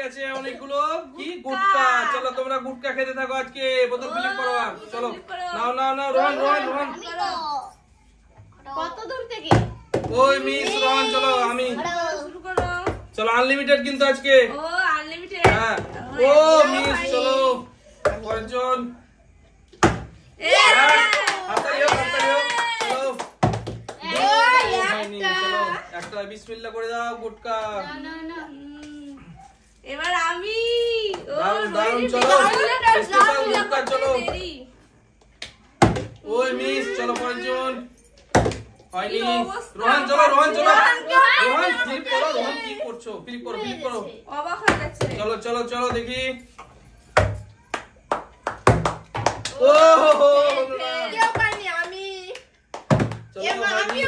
গেছে অনেকগুলো কি গুটকা। চলো তোমরা গুটকা খেতে থাকো আজকে। বোতল ফিলিপ করো। চলো নাও নাও নাও। রোহন রোহন রোহন কত দূর থেকে? ওই মিস রোহন চলো আমি শুরু করো। চলো আনলিমিটেড কিন্তু আজকে। ও আনলিমিটেড। হ্যাঁ ও মিস চলো পঞ্চন একটা বিসমিল্লাহ করে দাও গুটকা। এবার আমি দারুন চলো স্পেশাল গুটকা চলো। ওই মিস চলো পঞ্চন হয়নি। রোহন চলো রোহন চলো রোহন ফ্লিপ করো। রোহন কি করছো? ফ্লিপ করো ফ্লিপ করো। অবাক হয়ে গেছে। চলো চলো চলো দেখি। ও হো হো কেউ পাইনি আমি। চলো আমি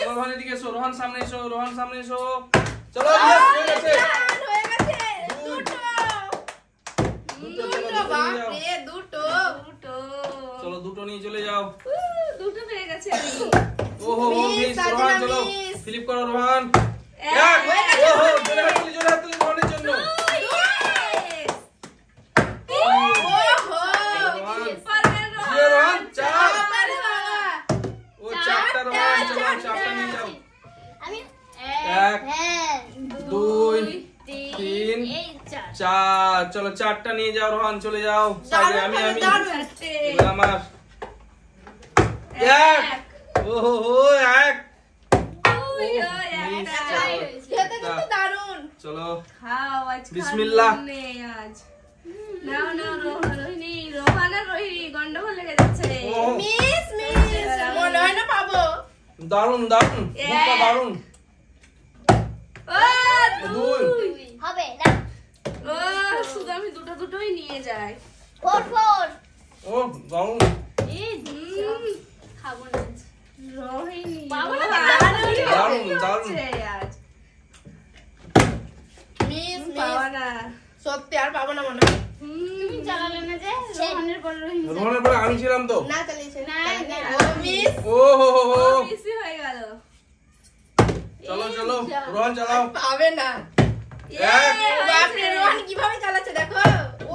রোহন এদিকে এসো। রোহন সামনে এসো। রোহন সামনে এসো। চলো ইয়েস হয়ে গেছে। হয়ে গেছে দুটো দুটো বাপরে দুটো। চলো দুটো নিয়ে চলে যাও। দুটো পেয়ে গেছে আমি। ও হো হো মিস রোহন চলো ফ্লিপ করো রোহন। এক ও হো জোরে হাত তুলি রোহনের জন্য। ये रोहन चार। ओ चारटा रोहन चलो चारटा নিয়ে যাও। আমি এক দুই তিন চার। চলো চারটা নিয়ে যাও রোহন চলে যাও সাইডে। আমি এবার আমার এক। ও হো হো এক। খেতে কিন্তু দারুণ। চলো খাও আজ বিসমিল্লাহ। আজ নাও নাও রোহিণী রোহান আর রোহিণী গন্ডগোল লেগে যাচ্ছে। মিস মনে হয় না পাবো। দারুন দারুন গুটকা দারুন। ও দুই হবে না। ও শুধু আমি দুটো দুটোই নিয়ে যাই। ফোর ও দারুন। এই খাবো না রোহিণী দারুন দারুন। আজ মিস পাওয়া না। সত্যি আর পাবো না মনে হয়। তুমি চালালে না যে রোহনের পর রোহিণী রোহনের পরে আমি ছিলাম তো। না চালিয়েছে না, না। ও মিস ও হো হো হো বেশি হয়ে গেল। চলো চলো রোহন চালাও। পাবে না। এক বাপরে রোহন কিভাবে চালাচ্ছে দেখো।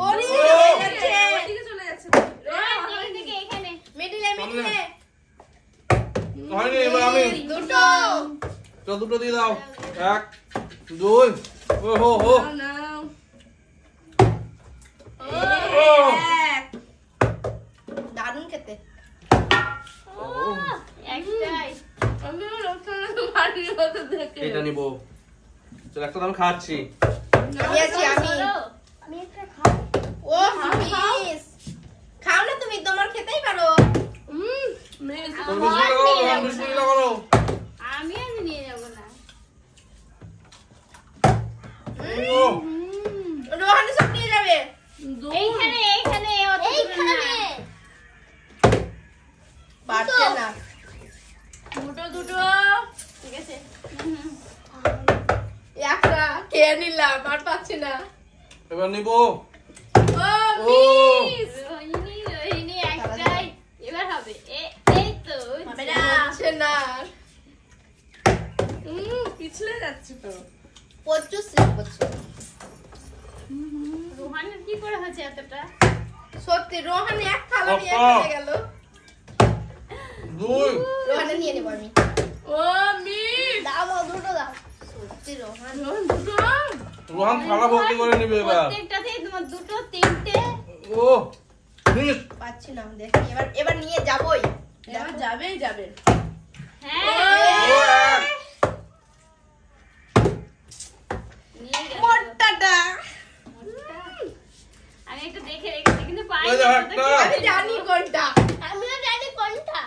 ওরে ও। হয়ে যাচ্ছে। ওইদিকে চলে যাচ্ছে। রোহন এদিকে এখানে। মিডিলে হয়নি এবার আমি। দুটো। চলো দুটো দিয়ে দাও। এক দুই ও হো হো নাও ও এক দারুণ খেতে। একটাই আমি রোহন মারি মতো দেখে এটা নিব। চলো একটা তো আমি খাচ্ছি। আমি আছি আমি একটা খাও। ও মিস খাও না তুমি তোমার খেতেই পারো। মিস তুমি বিসমিল্লাহ করো রোহন বিসমিল্লাহ করো। আমি আজ নিয়ে যাব না। ও রোহন সব নিয়ে যাবে। এইখানে পারছে না। দুটো ঠিক আছে। একটা খেয়ে নিলাম আর পাচ্ছি না। এবার নিব। ও ও মিস রোহিণী একটাই এবার হবে। এই তো পারছে না। পিছলে যাচ্ছে তো। প্রচুর স্লিপ করছে। রোহানের কি করে হচ্ছে এতটা? সত্যি রোহন এক থালা নিয়ে বাবা। চলে গেল। দুই রোহনে নিয়ে নেব আমি। ও মিস দাও দুটো দাও। সত্যি রোহন দুটো রোহন থালা ভর্তি করে নিবে এবার। প্রত্যেকটাতেই তোমার দুটো তিনটে। ও মিস পাচ্ছি না দেখি এবার নিয়ে যাবই। এবার যাবে। ও এক মোটাটা আমি একটু দেখে রেখেছি কিন্তু পাই ওই না। দেখো একটা। আমি জানি কোনটা। আমিও জানি কোনটা।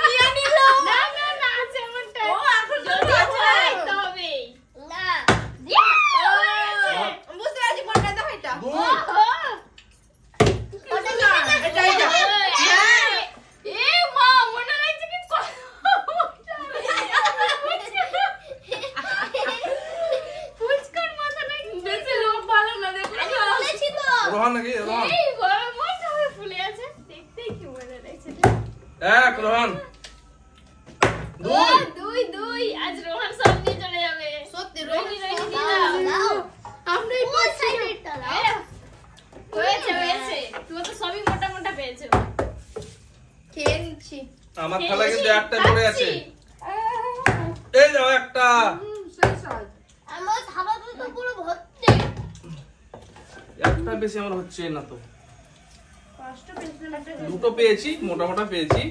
নিয়ে নিল। না আছে এমনটা। ও এখন যদি হয়। তবে না। বুঝতে পারছি কোনটা এটা। দুই ওটা না এটা এটা। এ মা মনে লাগছে কি ফুচকার মাথা নাকি বেশি লোক ভালো না দেখো। বলেছি তো রোহন নাকি রোহন এই বড় মোটা হয়ে ফুলে আছে দেখতেই কি মজা লাগছে। এক রোহন দুই দুই আজ রোহন সব নিয়ে চলে যাবে। সত্যি রোহিণী রোহন দিলাম। গেছে। এই যাও একটা। সেই সাজ আমার থালাটা তো পুরো ভর্তি। একটা বেশি আমার হচ্ছে না তো। কষ্ট পেয়েছিলাম একটা দুটো পেয়েছি, মোটা মোটা পেয়েছি।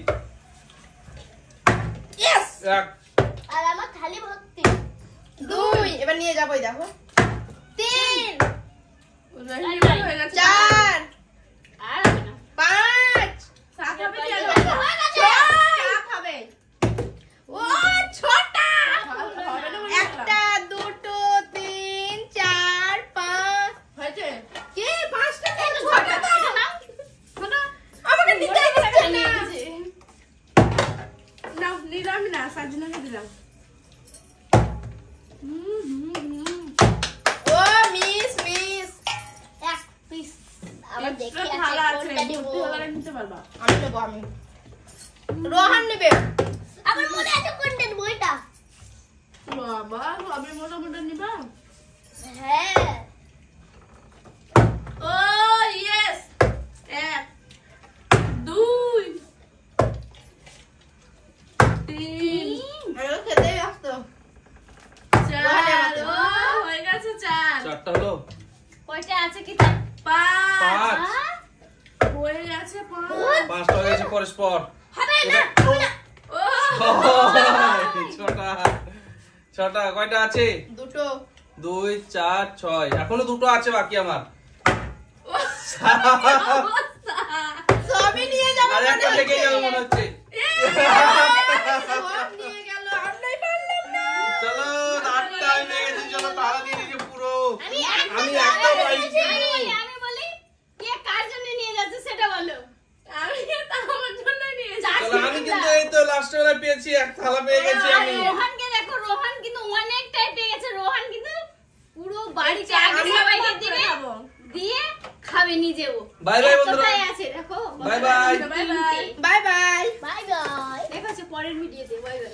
ইয়েস। এক, আর আমার থালি ভর্তি। 2 এবার নিয়ে যাবো এই দেখো। 3 হয়ে গেছে 4 আর হবে না 5 চা খাবে কি আর হয়ে গেছে। চা খাবে। ও ছোটা। হবে না মনে একটা, দুটো, 3 4 5 হয়েছে কি 5টা কেন ছোটা তো? আমাকে নিতে দিচ্ছে না। নাও নিলাম না সাজনাকে দিলাম ও মিস এক পিস আবার দেখি এক্সট্রা আছে থালা আছে কোনটা নিব। ভর্তি হলে নিতে পারবা আমি নেব আমি। রোহান নেবে। আমার মনে আছে কোনটা নেব এটা। বাবা সবে মোটামুটি নিবা হ্যাঁ ও ইয়েস 1 2 3 এগুলো খেতে আসতো। 4 ও হয়ে গেছে 4 চারটা হলো। কয়টা আছে কি 5 পাঁচ। হয়ে গেছে 5 পাঁচটা হয়ে গেছে পরস্পর। হবে না হবে না। ও ছটা। ছটা কয়টা আছে? দুটো 2 4 6 এখনো দুটো আছে বাকি আমার। সবই নিয়ে যাবো আর একটা থেকে যাবে মনে হচ্ছে। সব নিয়ে গেল আমরাই পারলাম না। চলো আটটা আমি পেয়ে গেছি। চলো তাহলে দিয়ে দিচ্ছি পুরো। আমি আমি একটা পাইছি। আমি বলি কে কার জন্য নিয়ে যাচ্ছে সেটা বলো। আমি এটা আমার জন্য নিয়ে যাচ্ছি চলো আমি কিন্তু এই তো লাস্ট বেলায় পেয়েছি, এক থালা পেয়ে গেছি আমি। রোহানকে দেখো রোহান কিন্তু অনেকটাই পেয়ে গেছে। রোহান কিন্তু পুরো বাড়িতে আগে আমি সবাইকে ভাগ করে দিবে খাবো। দিয়ে খাবে নিজেও। বাই বাই বন্ধুরা। এতটাই আছে দেখো। Bye bye. Bye bye bye bye bye bye. দেখা হচ্ছে পরের ভিডিওতে। Bye bye.